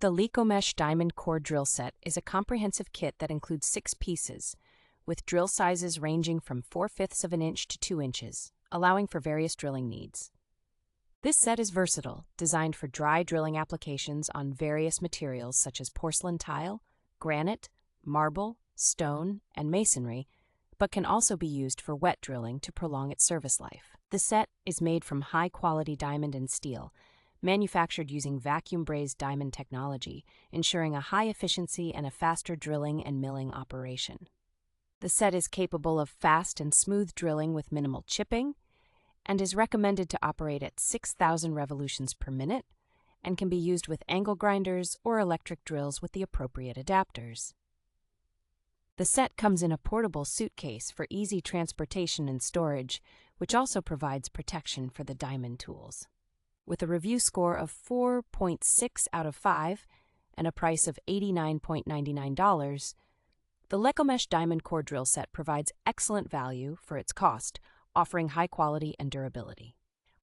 The LEKOMESH diamond core drill set is a comprehensive kit that includes 6 pieces, with drill sizes ranging from 4/5 of an inch to 2 inches, allowing for various drilling needs. This set is versatile, designed for dry drilling applications on various materials such as porcelain tile, granite, marble, stone, and masonry, but can also be used for wet drilling to prolong its service life. The set is made from high-quality diamond and steel, manufactured using vacuum-brazed diamond technology, ensuring a high efficiency and a faster drilling and milling operation. The set is capable of fast and smooth drilling with minimal chipping, and is recommended to operate at 6,000 revolutions per minute, and can be used with angle grinders or electric drills with the appropriate adapters. The set comes in a portable suitcase for easy transportation and storage, which also provides protection for the diamond tools. With a review score of 4.6 out of 5 and a price of $89.99, the LEKOMESH Diamond Core Drill Set provides excellent value for its cost, offering high quality and durability.